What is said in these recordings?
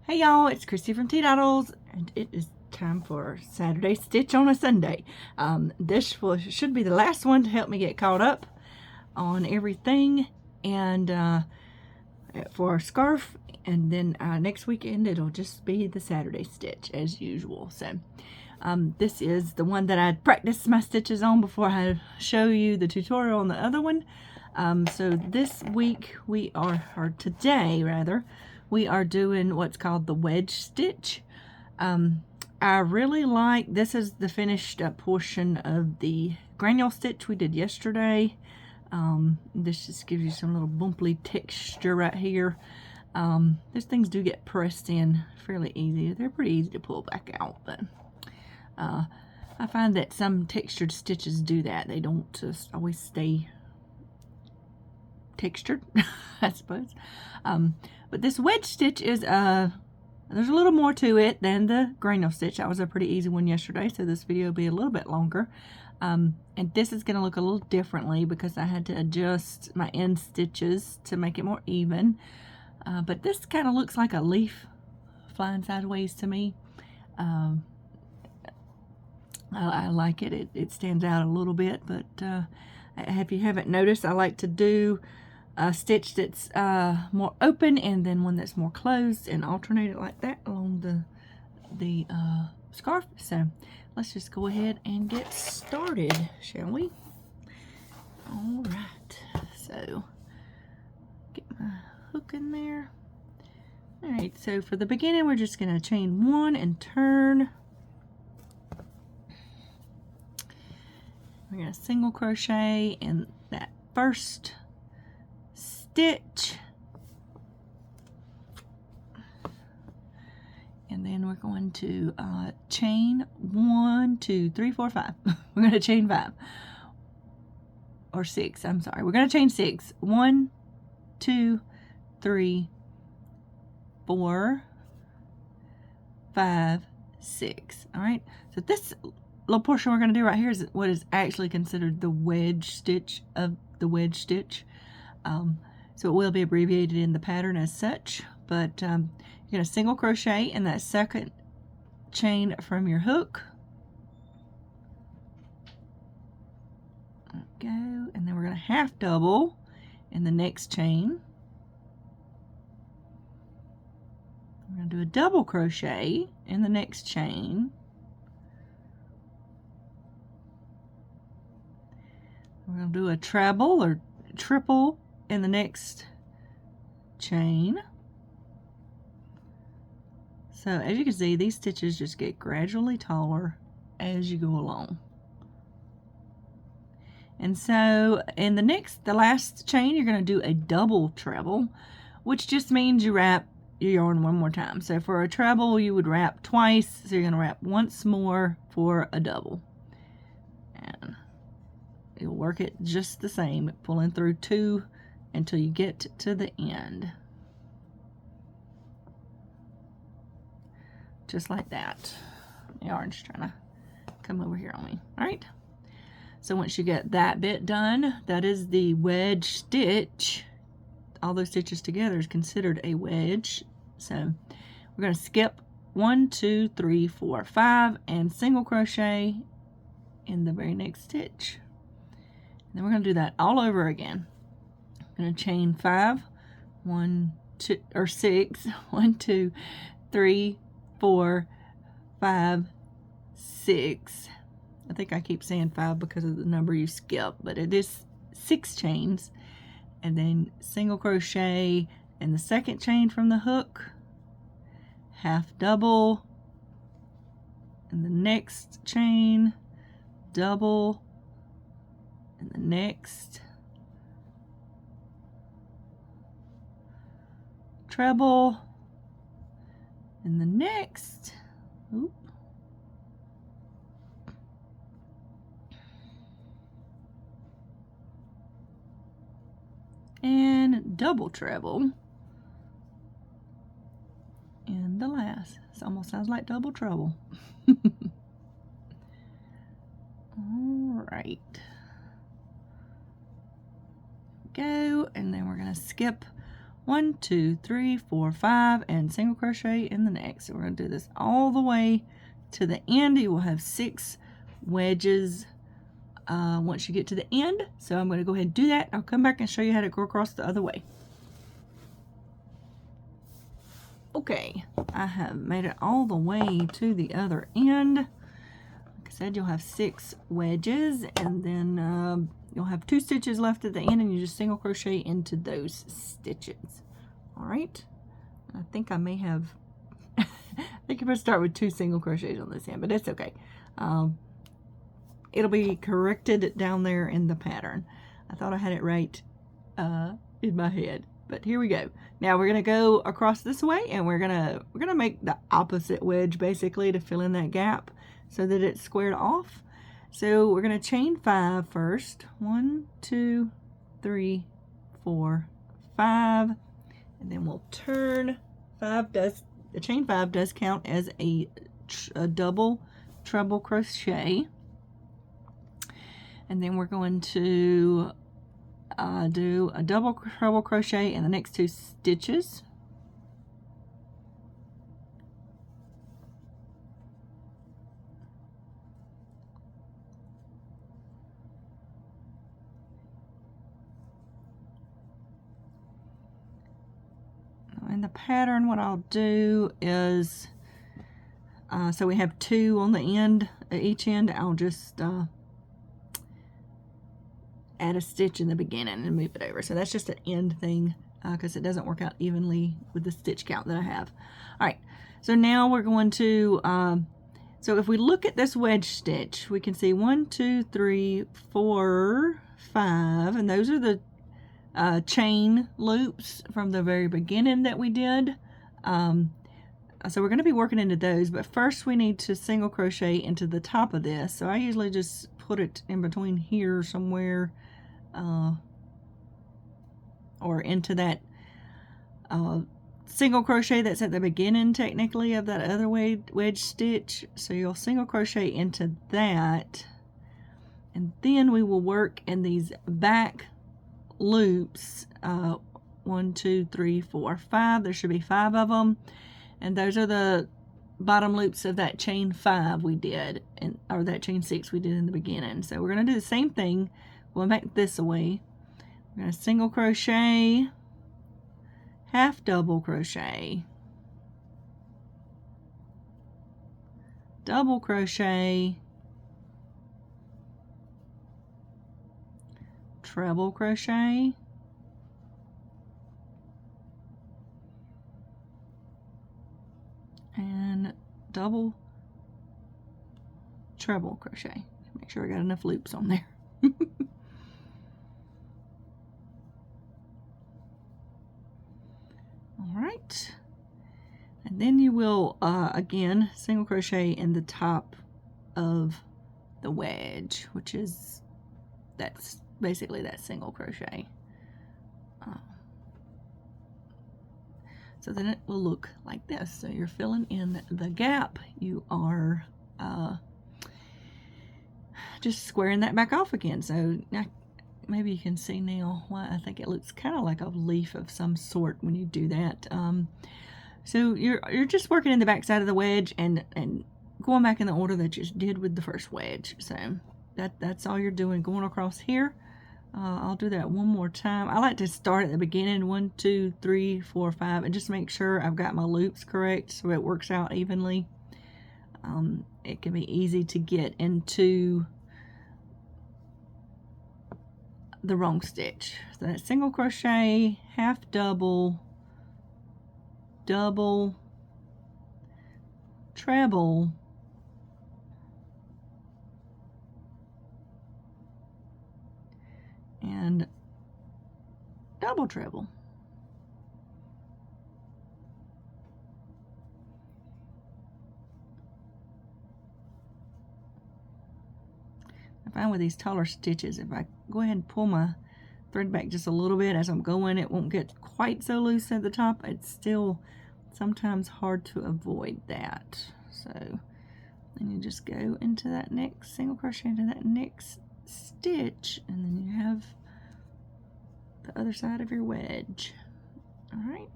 Hey y'all, it's Christy from Teadoddles, and it is time for Saturday Stitch on a Sunday. Should be the last one to help me get caught up on everything, and for our scarf, and then next weekend it'll just be the Saturday Stitch as usual. So this is the one that I practiced my stitches on before I show you the tutorial on the other one. So this week today rather, we are doing what's called the wedge stitch. I really like, this is the finished portion of the granule stitch we did yesterday. This just gives you some little bumpy texture right here. These things do get pressed in fairly easy. They're pretty easy to pull back out, but I find that some textured stitches do that. They don't just always stay textured, I suppose. But this wedge stitch is there's a little more to it than the granule stitch. That was a pretty easy one yesterday, so this video will be a little bit longer. And this is going to look a little differently because I had to adjust my end stitches to make it more even. But this kind of looks like a leaf flying sideways to me. I like it. It stands out a little bit, but if you haven't noticed, I like to do a stitch that's more open and then one that's more closed and alternate it like that along the scarf. So let's just go ahead and get started, shall we? All right, so get my hook in there. All right, so for the beginning, we're just going to chain one and turn. We're going to single crochet in that first stitch, and then we're going to chain 1, 2, 3, 4, 5. We're going to chain 5 or 6. I'm sorry, we're going to chain 6. 1, 2, 3, 4, 5, 6. All right, so this little portion we're going to do right here is what is actually considered the wedge stitch of the wedge stitch. So it will be abbreviated in the pattern as such, but you're going to single crochet in that second chain from your hook. Go, and then we're going to half double in the next chain. We're going to do a double crochet in the next chain. We're going to do a treble or triple in the next chain. So as you can see, these stitches just get gradually taller as you go along. And so in the last chain, you're going to do a double treble, which just means you wrap your yarn one more time. So for a treble, you would wrap twice, so you're going to wrap once more for a double. And you'll work it just the same, pulling through 2 until you get to the end. Just like that. The yarn's trying to come over here on me. All right. So once you get that bit done, that is the wedge stitch. All those stitches together is considered a wedge. So we're going to skip 1, 2, 3, 4, 5 and single crochet in the very next stitch. Then we're going to do that all over again. I'm going to chain 5, 1, 2, or 6, 1, 2, 3, 4, 5, 6. I think I keep saying 5 because of the number you skip, but it is 6 chains. And then single crochet in the second chain from the hook, half double in the next chain, double in the next, treble in the next, oop, and double treble in the last. This almost sounds like double trouble. All right. Go, and then we're going to skip 1, 2, 3, 4, 5, and single crochet in the next. So we're going to do this all the way to the end. You will have 6 wedges once you get to the end. So I'm going to go ahead and do that. I'll come back and show you how to go across the other way. Okay, I have made it all the way to the other end. Like I said, you'll have 6 wedges, and then you'll have 2 stitches left at the end, and you just single crochet into those stitches. All right, I think I may have I think I'm going to start with 2 single crochets on this end, but that's okay. It'll be corrected down there in the pattern. I thought I had it right in my head, but here we go. Now we're gonna go across this way, and we're gonna make the opposite wedge basically to fill in that gap so that it's squared off. So we're gonna chain 5 first. 1, 2, 3, 4, 5, and then we'll turn. The chain 5 does count as a double treble crochet. And then we're going to do a double treble crochet in the next 2 stitches. In the pattern, what I'll do is, so we have 2 on the end, each end. I'll just add a stitch in the beginning and move it over. So that's just an end thing because it doesn't work out evenly with the stitch count that I have. All right, so now we're going to, so if we look at this wedge stitch, we can see 1, 2, 3, 4, 5, and those are the chain loops from the very beginning that we did. So we're going to be working into those, but first we need to single crochet into the top of this. So I usually just put it in between here somewhere, or into that single crochet that's at the beginning technically of that other wedge stitch. So you'll single crochet into that, and then we will work in these back loops. 1, 2, 3, 4, 5. There should be 5 of them, and those are the bottom loops of that chain 5 we did, or that chain 6 we did in the beginning. So we're going to do the same thing, going back this way. We're going to single crochet, half double crochet, double crochet, treble crochet, and double treble crochet. Make sure I got enough loops on there. All right, and then you will again single crochet in the top of the wedge, which is, that's basically that single crochet. So then it will look like this. So you're filling in the gap. You are just squaring that back off again. So maybe you can see now why I think it looks kind of like a leaf of some sort when you do that. So you're just working in the back side of the wedge and going back in the order that you did with the first wedge. So that's all you're doing, going across here. I'll do that one more time. I like to start at the beginning, 1, 2, 3, 4, 5, and just make sure I've got my loops correct so it works out evenly. It can be easy to get into the wrong stitch. So that's single crochet, half double, double, treble, and double treble. I find with these taller stitches, if I go ahead and pull my thread back just a little bit as I'm going, it won't get quite so loose at the top. It's still sometimes hard to avoid that. So then you just go into that next single crochet into that next stitch, and then you have the other side of your wedge. All right,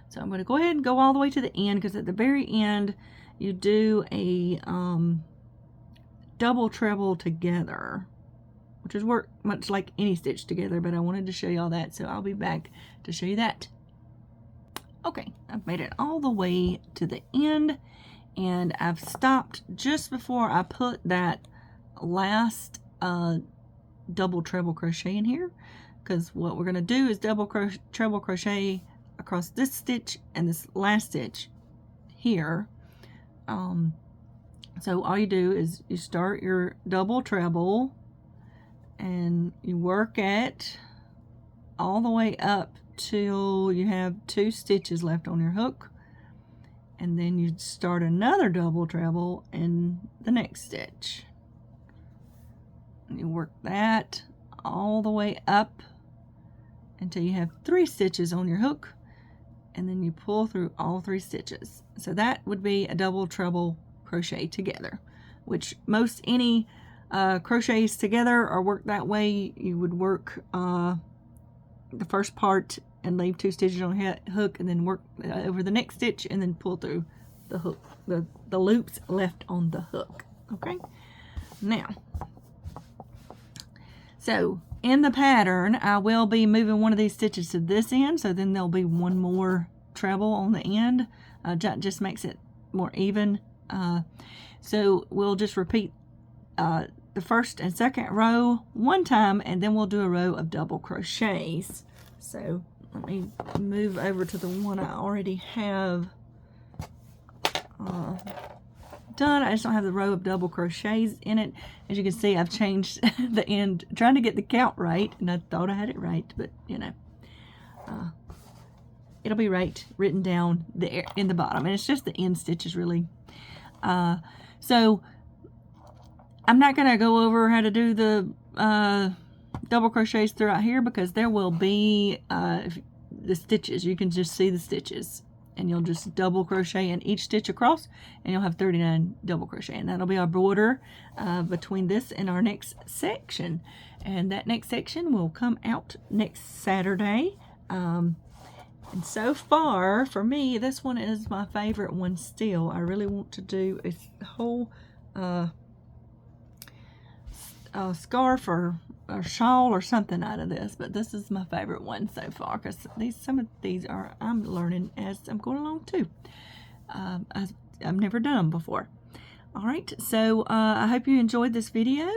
so I'm going to go ahead and go all the way to the end, because at the very end you do a double treble together, which is work much like any stitch together, but I wanted to show you all that, so I'll be back to show you that. Okay, I've made it all the way to the end, and I've stopped just before I put that last double treble crochet in here, because what we're going to do is treble crochet across this stitch and this last stitch here. So all you do is you start your double treble and you work it all the way up till you have 2 stitches left on your hook, and then you start another double treble in the next stitch. And you work that all the way up until you have 3 stitches on your hook, and then you pull through all 3 stitches. So that would be a double treble crochet together, which most any crochets together are worked that way. You would work the first part and leave 2 stitches on the hook, and then work over the next stitch and then pull through the hook, the loops left on the hook. Okay, now, so in the pattern I will be moving one of these stitches to this end, so then there'll be one more treble on the end. That just makes it more even. So we'll just repeat the first and second row one time, and then we'll do a row of double crochets. So let me move over to the one I already have done. I just don't have the row of double crochets in it. As you can see, I've changed the end, trying to get the count right, and I thought I had it right, but you know, it'll be right written down there in the bottom, and it's just the end stitches really. So I'm not going to go over how to do the double crochets throughout here, because there will be the stitches. You can just see the stitches, and you'll just double crochet in each stitch across, and you'll have 39 double crochet, and that'll be our border between this and our next section. And that next section will come out next Saturday. And so far for me, this one is my favorite one still. I really want to do a whole scarf or shawl or something out of this, but this is my favorite one so far, because some of these I'm learning as I'm going along too. I've never done them before. All right, so I hope you enjoyed this video.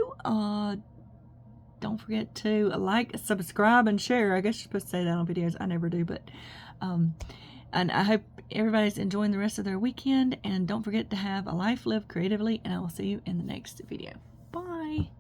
Don't forget to like, subscribe, and share. I guess you're supposed to say that on videos. I never do, but and I hope everybody's enjoying the rest of their weekend, and don't forget to have a life lived creatively, and I will see you in the next video. Bye.